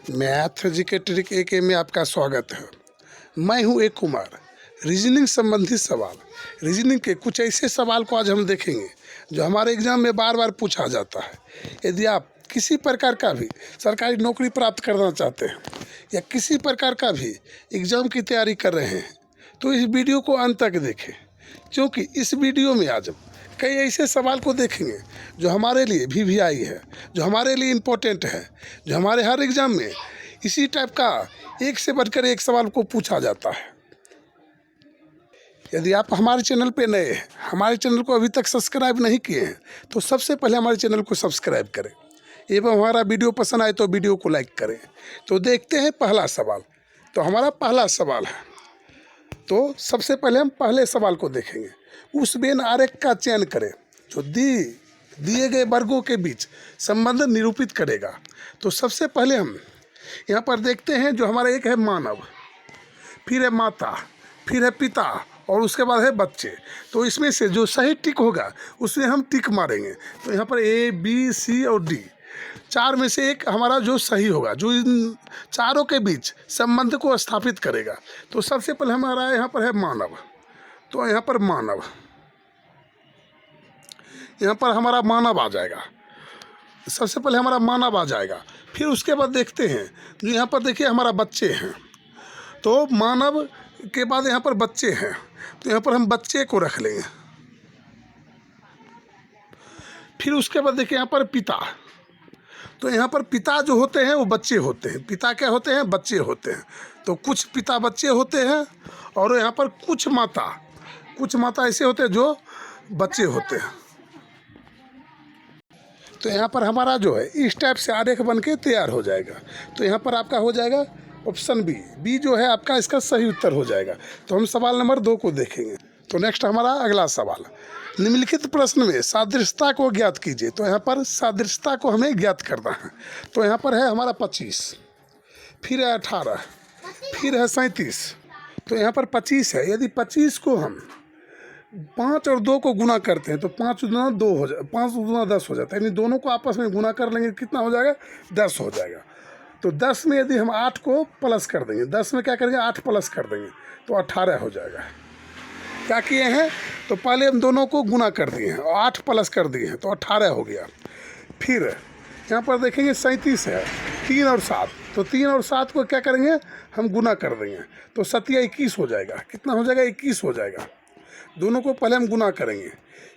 Math GK trick AK में आपका स्वागत है। मैं हूं एक कुमार। रीजनिंग संबंधित सवाल, रीजनिंग के कुछ ऐसे सवाल को आज हम देखेंगे जो हमारे एग्जाम में बार बार पूछा जाता है। यदि आप किसी प्रकार का भी सरकारी नौकरी प्राप्त करना चाहते हैं या किसी प्रकार का भी एग्ज़ाम की तैयारी कर रहे हैं तो इस वीडियो को अंत तक देखें, क्योंकि इस वीडियो में आज हम कई ऐसे सवाल को देखेंगे जो हमारे लिए VVI है, जो हमारे लिए इम्पोर्टेंट है, जो हमारे हर एग्ज़ाम में इसी टाइप का एक से बढ़कर एक सवाल को पूछा जाता है। यदि आप हमारे चैनल पे नए हैं, हमारे चैनल को अभी तक सब्सक्राइब नहीं किए हैं तो सबसे पहले हमारे चैनल को सब्सक्राइब करें एवं हमारा वीडियो पसंद आए तो वीडियो को लाइक करें। तो देखते हैं पहला सवाल। तो हमारा पहला सवाल है, तो सबसे पहले हम पहले सवाल को देखेंगे। उस वेन आरेख का चयन करें जो दिए गए वर्गों के बीच संबंध निरूपित करेगा। तो सबसे पहले हम यहाँ पर देखते हैं, जो हमारा एक है मानव, फिर है माता, फिर है पिता और उसके बाद है बच्चे। तो इसमें से जो सही टिक होगा उसमें हम टिक मारेंगे। तो यहाँ पर A, B, C और D चार में से एक हमारा जो सही होगा, जो इन चारों के बीच संबंध को स्थापित करेगा। तो सबसे पहले हमारा यहाँ पर है मानव। तो यहाँ पर मानव, यहाँ पर हमारा मानव आ जाएगा। सबसे पहले हमारा मानव आ जाएगा। फिर उसके बाद देखते हैं, जो यहाँ पर देखिए हमारा बच्चे हैं। तो मानव के बाद यहाँ पर बच्चे हैं, तो यहाँ पर हम बच्चे को रख लेंगे। फिर उसके बाद देखिए यहाँ पर पिता। तो यहाँ पर पिता जो होते हैं वो बच्चे होते हैं। पिता क्या होते हैं? बच्चे होते हैं। तो कुछ पिता बच्चे होते हैं और यहाँ पर कुछ माता ऐसे होते हैं जो बच्चे होते हैं। तो यहाँ पर हमारा जो है इस टाइप से आरेख बन के तैयार हो जाएगा। तो यहाँ पर आपका हो जाएगा ऑप्शन बी जो है आपका इसका सही उत्तर हो जाएगा। तो हम सवाल नंबर 2 को देखेंगे। तो नेक्स्ट हमारा अगला सवाल, निम्नलिखित प्रश्न में सादृश्यता को ज्ञात कीजिए। तो यहाँ पर सादृश्यता को हमें ज्ञात करना है। तो यहाँ पर है हमारा 25, फिर है 18, फिर है 37। तो यहाँ पर 25 है। यदि 25 को हम 5 और 2 को गुना करते हैं तो 5 दूना 2 हो जाए, 5 दूना 10 हो जाता है। यानी दोनों को आपस में गुना कर लेंगे, कितना हो जाएगा? 10 हो जाएगा। तो 10 में यदि हम 8 को प्लस कर देंगे, 10 में क्या करेंगे? 8 प्लस कर देंगे तो 18 हो जाएगा। क्या किए हैं? तो पहले हम दोनों को गुना कर दिए हैं और 8 प्लस कर दिए हैं तो 18 हो गया। फिर यहाँ पर देखेंगे 37 है, 3 और 7। तो 3 और 7 को क्या करेंगे? हम गुना कर देंगे तो 7 या 21 हो जाएगा। कितना हो जाएगा? 21 हो जाएगा। दोनों को पहले हम गुना करेंगे,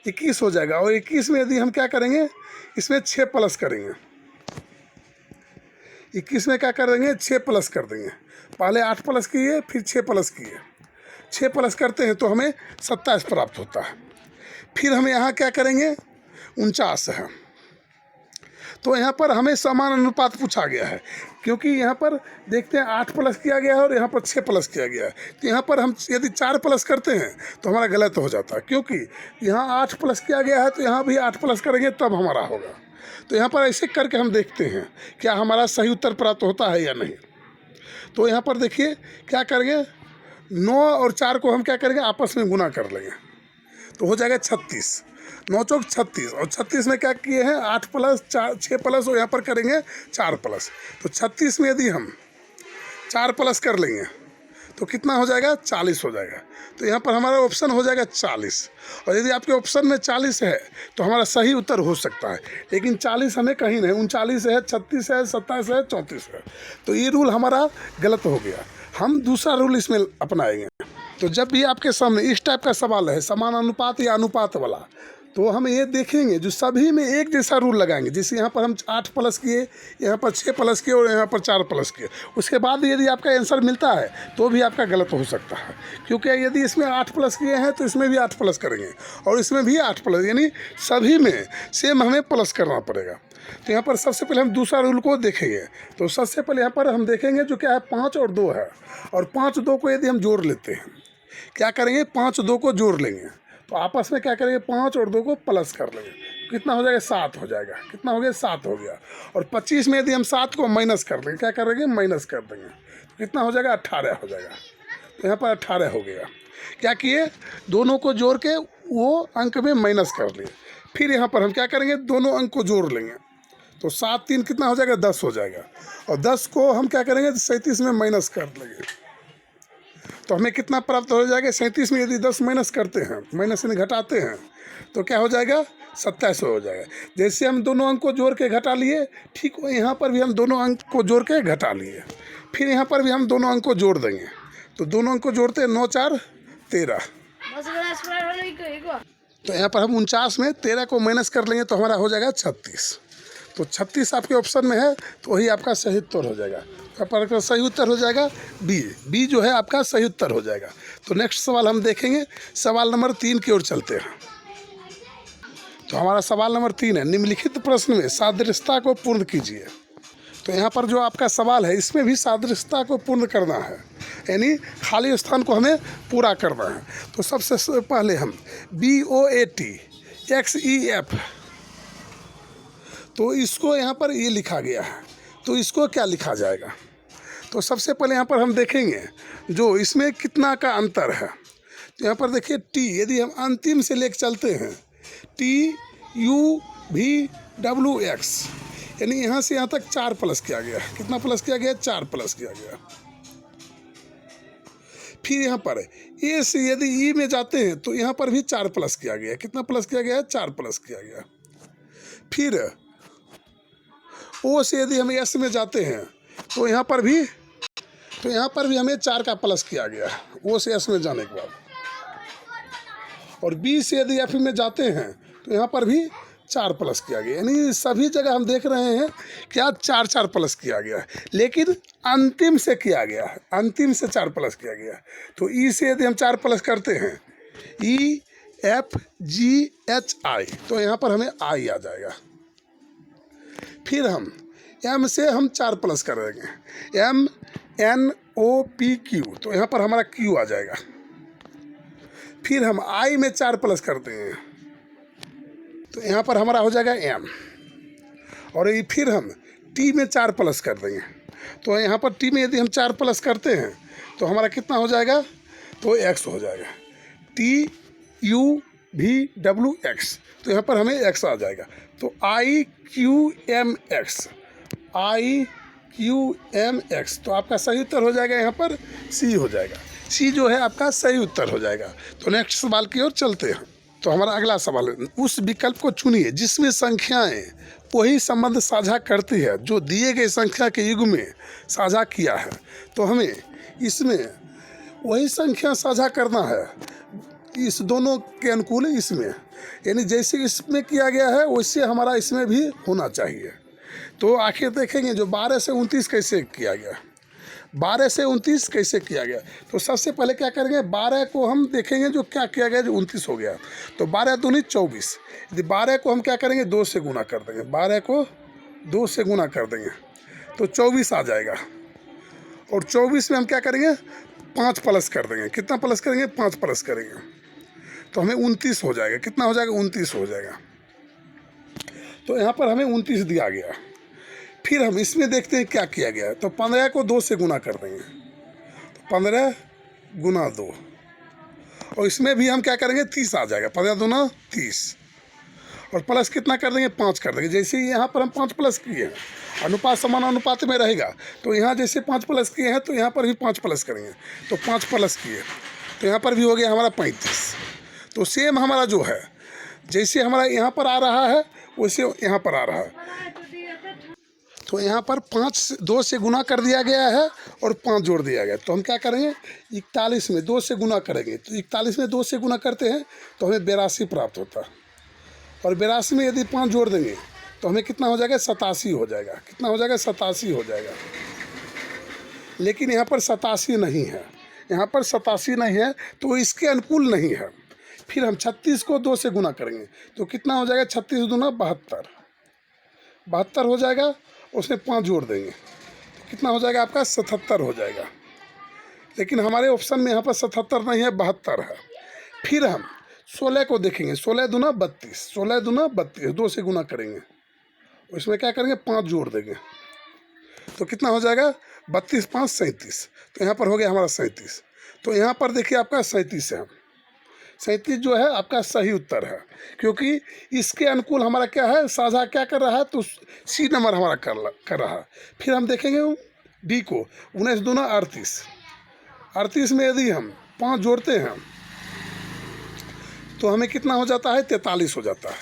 21 हो जाएगा। और 21 में यदि हम क्या करेंगे? इसमें 6 प्लस करेंगे। 21 में क्या करेंगे? 6 प्लस कर देंगे। पहले 8 प्लस किए, फिर 6 प्लस किए। 6 प्लस करते हैं तो हमें 27 प्राप्त होता है। फिर हम यहाँ क्या करेंगे? 49 है। तो यहाँ पर हमें समान अनुपात पूछा गया है, क्योंकि यहाँ पर देखते हैं 8 प्लस किया गया है और यहाँ पर 6 प्लस किया गया है। तो यहाँ पर हम यदि 4 प्लस करते हैं तो हमारा गलत हो जाता है, क्योंकि यहाँ 8 प्लस किया गया है तो यहाँ भी 8 प्लस करेंगे तब हमारा होगा। तो यहाँ पर ऐसे करके हम देखते हैं क्या हमारा सही उत्तर प्राप्त होता है या नहीं। तो यहाँ पर देखिए क्या करेंगे? 9 और 4 को हम क्या करेंगे? आपस में गुना कर लेंगे तो हो जाएगा 36। 9 चौक 36 और 36 में क्या किए हैं? 8 प्लस 6 प्लस और यहाँ पर करेंगे 4 प्लस। तो 36 में यदि हम 4 प्लस कर लेंगे तो कितना हो जाएगा? 40 हो जाएगा। तो यहाँ पर हमारा ऑप्शन हो जाएगा 40। और यदि आपके ऑप्शन में 40 है तो हमारा सही उत्तर हो सकता है, लेकिन 40 हमें कहीं नहीं, 39 है, 36 है, 27 है, 34 है। तो ये रूल हमारा गलत हो गया। हम दूसरा रूल इसमें अपनाएंगे। तो जब भी आपके सामने इस टाइप का सवाल है, समान अनुपात या अनुपात वाला, तो हम ये देखेंगे जो सभी में एक जैसा रूल लगाएंगे। जैसे यहाँ पर हम 8 प्लस किए, यहाँ पर 6 प्लस किए और यहाँ पर 4 प्लस किए। उसके बाद यदि आपका आंसर मिलता है तो भी आपका गलत हो सकता है, क्योंकि यदि इसमें 8 प्लस किए हैं तो इसमें भी 8 प्लस करेंगे और इसमें भी 8 प्लस, यानी सभी में सेम हमें प्लस करना पड़ेगा। तो यहाँ पर सबसे पहले हम दूसरा रूल को देखेंगे। तो सबसे पहले यहाँ पर हम देखेंगे जो क्या है, 5 और 2 है। और 5 2 को यदि हम जोड़ लेते हैं, क्या करेंगे? 5 2 को जोड़ लेंगे तो आपस में क्या करेंगे? 5 और 2 को प्लस कर लेंगे। कितना हो जाएगा? 7 हो जाएगा। कितना हो गया? 7 हो गया। और 25 में यदि हम 7 को माइनस कर देंगे, क्या करेंगे? माइनस कर देंगे तो कितना हो जाएगा? 18 हो जाएगा। तो यहाँ पर 18 हो गया। क्या किए? दोनों को जोड़ के वो अंक में माइनस कर लिए। फिर यहाँ पर हम क्या करेंगे? दोनों अंक को जोड़ लेंगे तो 7 3 कितना हो जाएगा, 10 हो जाएगा। और 10 को हम क्या करेंगे, 37 में माइनस कर लेंगे, तो हमें कितना प्राप्त हो जाएगा। 37 में यदि 10 माइनस करते हैं, माइनस यानी घटाते हैं, तो क्या हो जाएगा, 27 हो जाएगा। जैसे हम दोनों अंक को जोड़ के घटा लिए, ठीक यहाँ पर भी हम दोनों अंक को जोड़ के घटा लिए, फिर यहाँ पर भी हम दोनों अंक को जोड़ देंगे। तो दोनों अंक को जोड़ते हैं, 9 4 13। तो यहाँ पर हम 49 में 13 को माइनस कर लेंगे तो हमारा हो जाएगा 36। तो 36 आपके ऑप्शन में है, तो वही आपका सही उत्तर हो जाएगा। आपका सही उत्तर हो जाएगा बी। बी जो है आपका सही उत्तर हो जाएगा। तो नेक्स्ट सवाल हम देखेंगे, सवाल नंबर 3 की ओर चलते हैं। तो हमारा सवाल नंबर 3 है, निम्नलिखित प्रश्न में सादृश्यता को पूर्ण कीजिए। तो यहाँ पर जो आपका सवाल है, इसमें भी सादृश्यता को पूर्ण करना है, यानी खाली स्थान को हमें पूरा करना है। तो सबसे पहले हम BOAT XEF, तो इसको यहाँ पर ये लिखा गया है, तो इसको क्या लिखा जाएगा। तो सबसे पहले यहाँ पर हम देखेंगे जो इसमें कितना का अंतर है। तो यहाँ पर देखिए T, यदि हम अंतिम से लेकर चलते हैं, TUVWX, यानी यहाँ से यहाँ तक 4 प्लस किया गया। कितना प्लस किया गया, 4 प्लस किया गया। फिर यहाँ पर ए से यदि ई में जाते हैं तो यहाँ पर भी 4 प्लस किया गया। कितना प्लस किया गया, 4 प्लस किया गया। फिर ओ से यदि हम एस में जाते हैं तो यहाँ पर भी हमें 4 का प्लस किया गया, ओ से एस में जाने के बाद। और बी से यदि एफ में जाते हैं तो यहाँ पर भी 4 प्लस किया गया। यानी सभी जगह हम देख रहे हैं क्या 4 4 प्लस किया गया है, लेकिन अंतिम से किया गया है, अंतिम से 4 प्लस किया गया है। तो ई से यदि हम 4 प्लस करते हैं, EFGHI, तो यहाँ पर हमें आई आ जाएगा। फिर हम एम से हम 4 प्लस कर देंगे, MNOPQ, तो यहाँ पर हमारा क्यू आ जाएगा। फिर हम आई में 4 प्लस करते हैं तो यहाँ पर हमारा हो जाएगा एम। और ये फिर हम टी में 4 प्लस कर देंगे, तो यहाँ पर टी में यदि हम 4 प्लस करते हैं तो हमारा कितना हो जाएगा, तो एक्स हो जाएगा, TUVWX, तो यहाँ पर हमें एक्स आ जाएगा। तो IQMX, तो आपका सही उत्तर हो जाएगा यहाँ पर सी हो जाएगा। सी जो है आपका सही उत्तर हो जाएगा। तो नेक्स्ट सवाल की ओर चलते हैं। तो हमारा अगला सवाल है, उस विकल्प को चुनिए जिसमें संख्याएं वही संबंध साझा करती है जो दिए गए संख्या के युग में साझा किया है। तो हमें इसमें वही संख्या साझा करना है, इस दोनों के अनुकूल इसमें, यानी जैसे इसमें किया गया है वैसे हमारा इसमें भी होना चाहिए। तो आखिर देखेंगे जो 12 से 29 कैसे किया गया, 12 से 29 कैसे किया गया। तो सबसे पहले क्या करेंगे, 12 को हम देखेंगे जो क्या किया गया, जो 29 हो गया। तो 12 दूनी 24, यदि 12 को हम क्या करेंगे, 2 से गुना कर देंगे, 12 को 2 से गुना कर देंगे तो 24 आ जाएगा। और 24 में हम क्या करेंगे, 5 प्लस कर देंगे। कितना प्लस करेंगे, 5 प्लस करेंगे तो हमें 29 हो जाएगा। कितना हो जाएगा, 29 हो जाएगा। तो यहाँ पर हमें 29 दिया गया। फिर हम इसमें देखते हैं क्या किया गया है। तो 15 को 2 से गुना कर देंगे, तो 15 गुना 2, और इसमें भी हम क्या करेंगे, 30 आ जाएगा, 15 दूना 30, और प्लस कितना कर देंगे, 5 कर देंगे। जैसे ही यहाँ पर हम 5 प्लस किए हैं, अनुपात समान अनुपात में रहेगा, तो यहाँ जैसे 5 प्लस किए हैं तो यहाँ पर भी 5 प्लस करेंगे, तो 5 प्लस किए तो यहाँ पर भी हो गया हमारा 35। तो सेम हमारा जो है, जैसे हमारा यहाँ पर आ रहा है वैसे यहाँ पर आ रहा है। तो यहाँ पर 5 2 से गुना कर दिया गया है और 5 जोड़ दिया गया। तो हम क्या करेंगे, 41 में 2 से गुना करेंगे, तो 41 में 2 से गुना करते हैं तो हमें 82 प्राप्त होता है। और 82 में यदि 5 जोड़ देंगे तो हमें कितना हो जाएगा, 87 हो जाएगा। कितना हो जाएगा, 87 हो जाएगा। लेकिन यहाँ पर 87 नहीं है, यहाँ पर 87 नहीं है, तो इसके अनुकूल नहीं है। फिर हम 36 को 2 से गुना करेंगे तो कितना हो जाएगा, 36 दूना 72 हो जाएगा। उसमें 5 जोड़ देंगे तो कितना हो जाएगा आपका, 77 हो जाएगा। लेकिन हमारे ऑप्शन में यहाँ पर 77 नहीं है, 72 है। फिर हम 16 को देखेंगे, 16 दूना 32, 16 दूना 32, 2 से गुना करेंगे, उसमें क्या करेंगे, 5 जोड़ देंगे तो कितना हो जाएगा, 32 5 37, तो यहाँ पर हो गया हमारा 37। तो यहाँ पर देखिए आपका 37 है, 37 जो है आपका सही उत्तर है, क्योंकि इसके अनुकूल हमारा क्या है, साझा क्या कर रहा है, तो सी नंबर हमारा कर रहा है। फिर हम देखेंगे डी को, 19 दूना 38, 38 में यदि हम 5 जोड़ते हैं तो हमें कितना हो जाता है, 43 हो जाता है।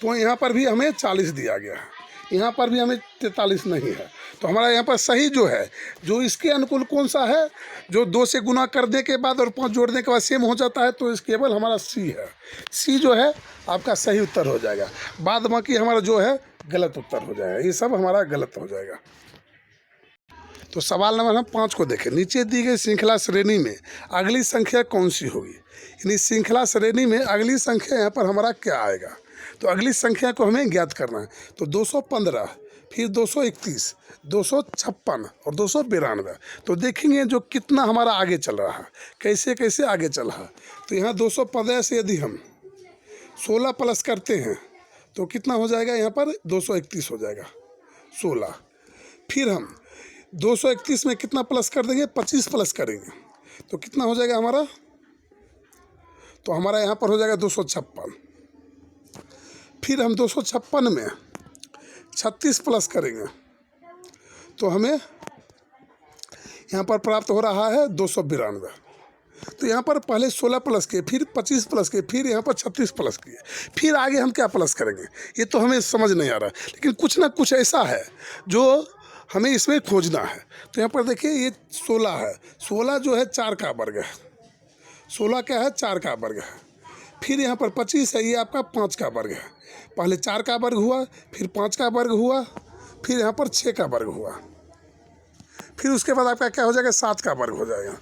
तो यहाँ पर भी हमें 40 दिया गया है, यहाँ पर भी हमें 43 नहीं है। तो हमारा यहाँ पर सही जो है, जो इसके अनुकूल कौन सा है, जो 2 से गुना करने के बाद और 5 जोड़ने के बाद सेम हो जाता है, तो इस केवल हमारा सी है। सी जो है आपका सही उत्तर हो जाएगा, बाद बाकी हमारा जो है गलत उत्तर हो जाएगा, ये सब हमारा गलत हो जाएगा। तो सवाल नंबर हम 5 को देखें। नीचे दी गई श्रृंखला श्रेणी में अगली संख्या कौन सी होगी? यानी श्रृंखला श्रेणी में अगली संख्या यहाँ पर हमारा क्या आएगा? तो अगली संख्या को हमें ज्ञात करना है। तो 215, फिर 231, 256 और 292। तो देखेंगे जो कितना हमारा आगे चल रहा है, कैसे कैसे आगे चल रहा है। तो यहाँ 215 से यदि हम 16 प्लस करते हैं तो कितना हो जाएगा, यहाँ पर 231 हो जाएगा, 16। फिर हम 231 में कितना प्लस कर देंगे, 25 प्लस करेंगे तो कितना हो जाएगा हमारा, तो हमारा यहाँ पर हो जाएगा 256। फिर हम 256 में 36 प्लस करेंगे तो हमें यहाँ पर प्राप्त हो रहा है 292। तो यहाँ पर पहले 16 प्लस किए, फिर 25 प्लस किए, फिर यहाँ पर 36 प्लस किए, फिर आगे हम क्या प्लस करेंगे ये तो हमें समझ नहीं आ रहा है, लेकिन कुछ ना कुछ ऐसा है जो हमें इसमें खोजना है। तो यहाँ पर देखिए ये 16 है, 16 जो है 4 का वर्ग है, 16 क्या है, 4 का वर्ग है। फिर यहाँ पर 25 है, ये आपका 5 का वर्ग है। पहले 4 का वर्ग हुआ, फिर 5 का वर्ग हुआ, फिर यहाँ पर 6 का वर्ग हुआ, फिर उसके बाद आपका क्या हो जाएगा, 7 का वर्ग हो जाएगा।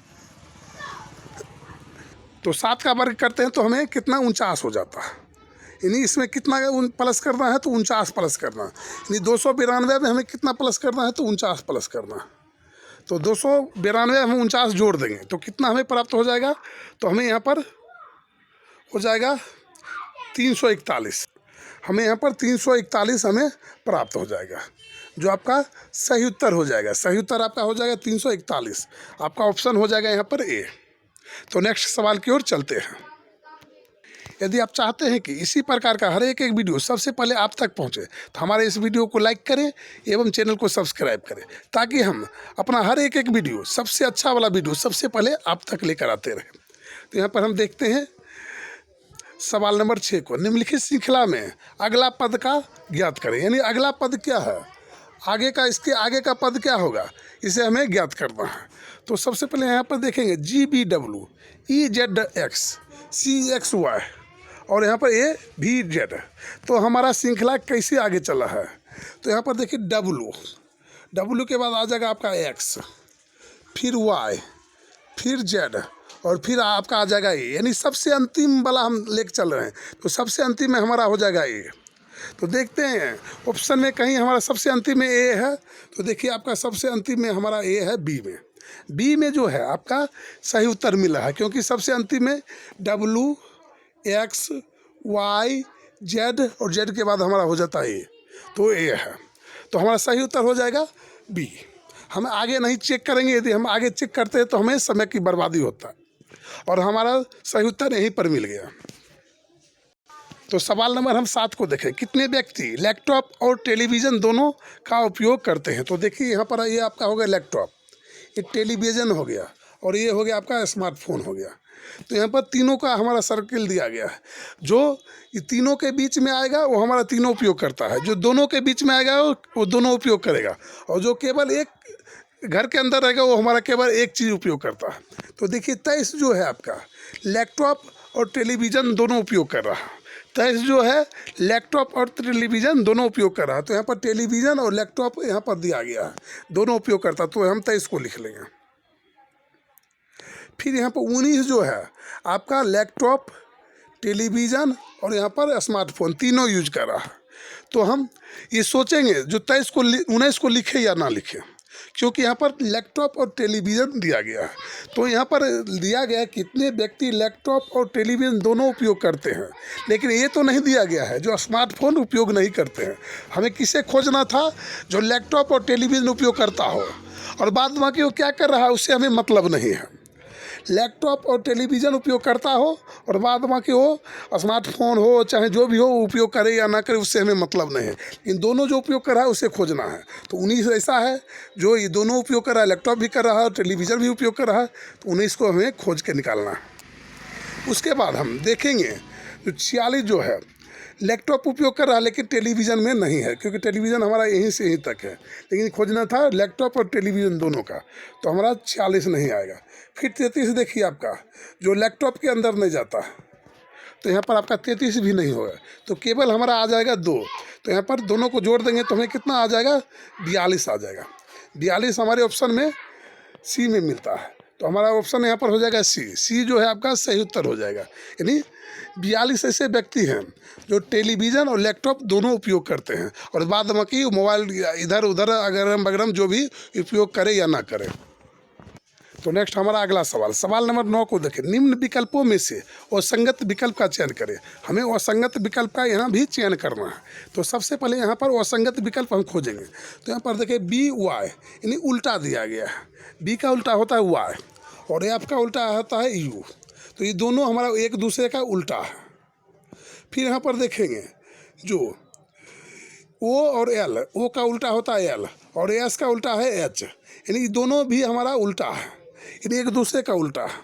तो 7 का वर्ग करते हैं तो हमें कितना, 49 हो जाता है। यानी इसमें कितना प्लस करना है, तो 49 प्लस करना है। यानी 292 में हमें कितना प्लस करना है, तो 49 प्लस करना है। तो 292 हम 49 जोड़ देंगे तो कितना हमें प्राप्त हो जाएगा, तो हमें यहाँ पर हो जाएगा 341। हमें यहाँ पर 341 हमें प्राप्त हो जाएगा, जो आपका सही उत्तर हो जाएगा। सही उत्तर आपका हो जाएगा 341, आपका ऑप्शन हो जाएगा यहाँ पर ए। तो नेक्स्ट सवाल की ओर चलते हैं। यदि आप चाहते हैं कि इसी प्रकार का हर एक वीडियो सबसे पहले आप तक पहुंचे, तो हमारे इस वीडियो को लाइक करें एवं चैनल को सब्सक्राइब करें, ताकि हम अपना हर एक वीडियो, सबसे अच्छा वाला वीडियो सबसे पहले आप तक लेकर आते रहें। तो यहाँ पर हम देखते हैं सवाल नंबर 6 को। निम्नलिखित श्रृंखला में अगला पद का ज्ञात करें। यानी अगला पद क्या है, आगे का, इसके आगे का पद क्या होगा, इसे हमें ज्ञात करना है। तो सबसे पहले यहाँ पर देखेंगे GBW, EZX, CXY और यहाँ पर AVZ। तो हमारा श्रृंखला कैसे आगे चला है, तो यहाँ पर देखिए W के बाद आ जाएगा आपका X, फिर Y, फिर Z और फिर आपका आ जाएगा A। यानी सबसे अंतिम वाला हम लेके चल रहे हैं, तो सबसे अंतिम में हमारा हो जाएगा A। तो देखते हैं ऑप्शन में कहीं हमारा सबसे अंतिम में A है, तो देखिए आपका सबसे अंतिम में हमारा A है B में जो है आपका सही उत्तर मिला है, क्योंकि सबसे अंतिम में W, X, Y, Z और Z के बाद हमारा हो जाता है A, तो A है। तो हमारा सही उत्तर हो जाएगा B। हम आगे नहीं चेक करेंगे, यदि हम आगे चेक करते हैं तो हमें समय की बर्बादी होता है, और हमारा सही उत्तर यहीं पर मिल गया। तो सवाल नंबर हम 7 को देखें। कितने व्यक्ति लैपटॉप और टेलीविज़न दोनों का उपयोग करते हैं? तो देखिए यहाँ पर ये आपका हो गया लैपटॉप, ये टेलीविज़न हो गया और ये हो गया आपका स्मार्टफोन हो गया। तो यहाँ पर तीनों का हमारा सर्किल दिया गया है। जो ये तीनों के बीच में आएगा वो हमारा तीनों उपयोग करता है, जो दोनों के बीच में आएगा वो दोनों उपयोग करेगा, और जो केवल एक घर के अंदर रहेगा वो हमारा केवल एक चीज़ उपयोग करता है। तो देखिए 23 जो है आपका लैपटॉप और टेलीविज़न दोनों उपयोग कर रहा है। 23 जो है लैपटॉप और टेलीविज़न दोनों उपयोग कर रहा है। तो यहाँ पर टेलीविज़न और लैपटॉप यहाँ पर दिया गया है, दोनों उपयोग करता है, तो हम 23 को लिख लेंगे। फिर यहाँ पर 19 जो है आपका लैपटॉप, टेलीविज़न और यहाँ पर स्मार्टफोन तीनों यूज कर रहा है। तो हम ये सोचेंगे जो 19 को लिखे या ना लिखे, क्योंकि यहाँ पर लैपटॉप और टेलीविज़न दिया गया है। तो यहाँ पर दिया गया है कितने व्यक्ति लैपटॉप और टेलीविज़न दोनों उपयोग करते हैं, लेकिन ये तो नहीं दिया गया है जो स्मार्टफोन उपयोग नहीं करते हैं। हमें किसे खोजना था, जो लैपटॉप और टेलीविज़न उपयोग करता हो, और बाद बाकी वो क्या कर रहा है उससे हमें मतलब नहीं है। लैपटॉप और टेलीविज़न उपयोग करता हो और बाद बाकी हो स्मार्टफोन हो चाहे जो भी हो उपयोग करे या ना करे उससे हमें मतलब नहीं है। इन दोनों जो उपयोग कर रहा है उसे खोजना है। तो 19 ऐसा है जो ये दोनों उपयोग कर रहा है, लैपटॉप भी कर रहा है और टेलीविज़न भी उपयोग कर रहा है, तो 19 को हमें खोज के निकालना है। उसके बाद हम देखेंगे जो 46 जो है लैपटॉप उपयोग कर रहा है लेकिन टेलीविज़न में नहीं है, क्योंकि टेलीविज़न हमारा यहीं से यहीं तक है, लेकिन खोजना था लैपटॉप और टेलीविज़न दोनों का, तो हमारा 46 नहीं आएगा। फिर 33 देखिए आपका जो लैपटॉप के अंदर नहीं जाता, तो यहाँ पर आपका 33 भी नहीं होगा, तो केवल हमारा आ जाएगा 2। तो यहाँ पर दोनों को जोड़ देंगे तो हमें कितना आ जाएगा, 42 आ जाएगा। 42 हमारे ऑप्शन में सी में मिलता है, तो हमारा ऑप्शन यहाँ पर हो जाएगा सी। सी जो है आपका सही उत्तर हो जाएगा। यानी 42 ऐसे व्यक्ति हैं जो टेलीविज़न और लैपटॉप दोनों उपयोग करते हैं और बाद बाकी मोबाइल इधर उधर अगरम बगरम जो भी उपयोग करे या ना करे। तो नेक्स्ट हमारा अगला सवाल, सवाल नंबर 9 को देखें। निम्न विकल्पों में से असंगत विकल्प का चयन करें। हमें असंगत विकल्प का यहाँ भी चयन करना है। तो सबसे पहले यहाँ पर असंगत विकल्प हम खोजेंगे। तो यहाँ पर देखें बी वाई, यानी उल्टा दिया गया है। बी का उल्टा होता है वाई और एफ का उल्टा होता है यू, तो ये दोनों हमारा एक दूसरे का उल्टा है। फिर यहाँ पर देखेंगे जो ओ और एल, ओ का उल्टा होता है एल और एस का उल्टा है एच, यानी दोनों भी हमारा उल्टा है, यानी एक दूसरे का उल्टा है।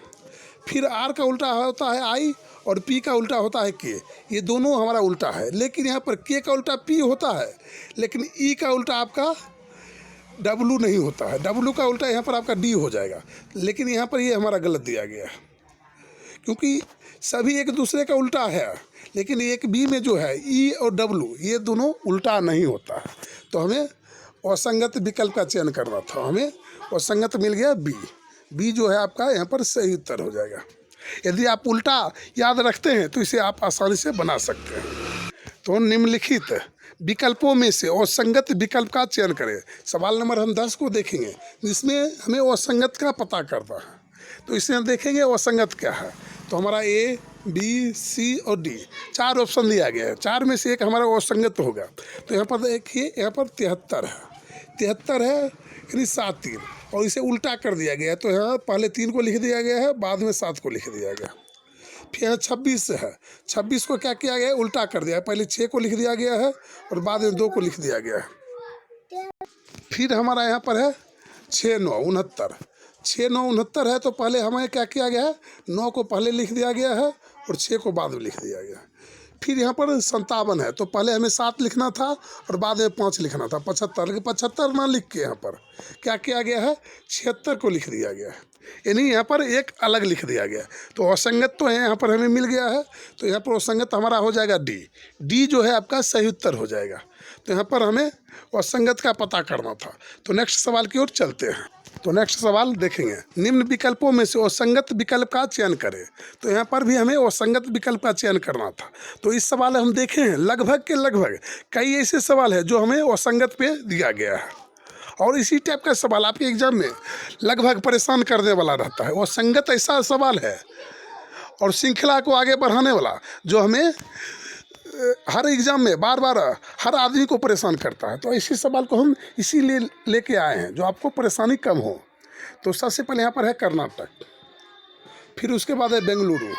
फिर आर का उल्टा होता है आई और पी का उल्टा होता है के, ये दोनों हमारा उल्टा है। लेकिन यहाँ पर के का उल्टा पी होता है, लेकिन ई का उल्टा आपका डब्लू नहीं होता है। डब्लू का उल्टा यहाँ पर आपका डी हो जाएगा, लेकिन यहाँ पर ये हमारा गलत दिया गया है, क्योंकि सभी एक दूसरे का उल्टा है, लेकिन एक बी में जो है ई और डब्लू ये दोनों उल्टा नहीं होता है। तो हमें असंगत विकल्प का चयन करना था, हमें असंगत मिल गया बी। बी जो है आपका यहाँ पर सही उत्तर हो जाएगा। यदि आप उल्टा याद रखते हैं तो इसे आप आसानी से बना सकते हैं। तो निम्नलिखित विकल्पों में से असंगत विकल्प का चयन करें। सवाल नंबर हम 10 को देखेंगे, जिसमें हमें असंगत का पता करना है। तो इसमें देखेंगे असंगत क्या है। तो हमारा ए बी सी और डी 4 ऑप्शन दिया गया है, 4 में से एक हमारा असंगत होगा। तो यहाँ पर देखिए, यहाँ पर 73 है, 73 है यानी 7 3, और इसे उल्टा कर दिया गया है। तो यहाँ पहले 3 को लिख दिया गया है, बाद में 7 को लिख दिया गया। फिर यहाँ 26 है, 26 को क्या किया गया है, उल्टा कर दिया है। पहले 6 को लिख दिया गया है और बाद में 2 को लिख दिया गया है। फिर हमारा यहाँ पर है 6 9 69, 6 9 69 है। तो पहले हमें क्या किया गया है, 9 को पहले लिख दिया गया है और 6 को बाद में लिख दिया गया है। फिर यहाँ पर 57 है, तो पहले हमें 7 लिखना था और बाद में 5 लिखना था। 75, लेकिन 75 ना लिख के यहाँ पर क्या किया गया है, 76 को लिख दिया गया है, यानी यहाँ पर एक अलग लिख दिया गया। तो असंगत तो है यहाँ पर हमें मिल गया है, तो यहाँ पर असंगत हमारा हो जाएगा डी। डी जो है आपका सही उत्तर हो जाएगा। तो यहाँ पर हमें असंगत का पता करना था। तो नेक्स्ट सवाल की ओर चलते हैं। तो नेक्स्ट सवाल देखेंगे, निम्न विकल्पों में से असंगत विकल्प का चयन करें। तो यहाँ पर भी हमें असंगत विकल्प का चयन करना था। तो इस सवाल हम देखे हैं लगभग के लगभग कई ऐसे सवाल है जो हमें असंगत पे दिया गया है, और इसी टाइप का सवाल आपके एग्जाम में लगभग परेशान करने वाला रहता है। असंगत ऐसा सवाल है और श्रृंखला को आगे बढ़ाने वाला, जो हमें हर एग्ज़ाम में बार बार हर आदमी को परेशान करता है। तो इसी सवाल को हम इसीलिए लेके आए हैं जो आपको परेशानी कम हो। तो सबसे पहले यहाँ पर है कर्नाटक, फिर उसके बाद है बेंगलुरु,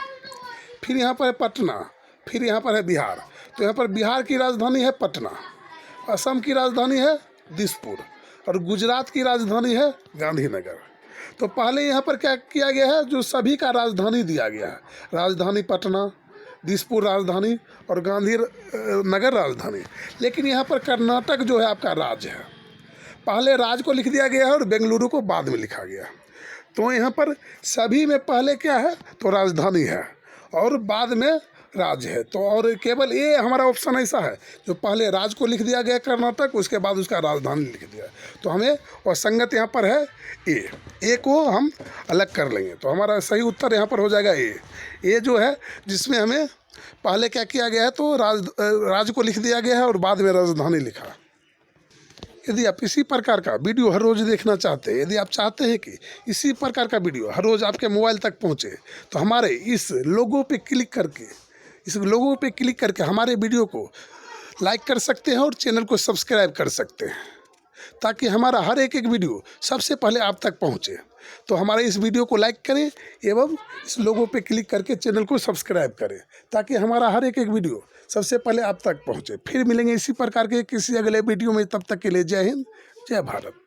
फिर यहाँ पर है पटना, फिर यहाँ पर है बिहार। तो यहाँ पर बिहार की राजधानी है पटना, असम की राजधानी है दिसपुर और गुजरात की राजधानी है गांधीनगर। तो पहले यहाँ पर क्या किया गया है, जो सभी का राजधानी दिया गया है, राजधानी पटना, दिसपुर राजधानी और गांधीनगर राजधानी। लेकिन यहाँ पर कर्नाटक जो है आपका राज्य है, पहले राज्य को लिख दिया गया है और बेंगलुरु को बाद में लिखा गया। तो यहाँ पर सभी में पहले क्या है, तो राजधानी है और बाद में राज्य है। तो और केवल ये हमारा ऑप्शन ऐसा है जो पहले राज्य को लिख दिया गया कर्नाटक, उसके बाद उसका राजधानी लिख दिया। तो हमें असंगत यहाँ पर है ए को हम अलग कर लेंगे। तो हमारा सही उत्तर यहाँ पर हो जाएगा ए जो है, जिसमें हमें पहले क्या किया गया है, तो राज्य को लिख दिया गया है और बाद में राजधानी लिखा। यदि आप इसी प्रकार का वीडियो हर रोज़ देखना चाहते हैं, यदि आप चाहते हैं कि इसी प्रकार का वीडियो हर रोज़ आपके मोबाइल तक पहुँचे, तो हमारे इस लोगो पे क्लिक करके हमारे वीडियो को लाइक कर सकते हैं और चैनल को सब्सक्राइब कर सकते हैं। ताकि हमारा हर एक वीडियो सबसे पहले आप तक पहुंचे। तो हमारे इस वीडियो को लाइक करें एवं इस लोगो पे क्लिक करके चैनल को सब्सक्राइब करें, ताकि हमारा हर एक वीडियो सबसे पहले आप तक पहुंचे। फिर मिलेंगे इसी प्रकार के किसी अगले वीडियो में, तब तक के लिए जय हिंद, जय भारत।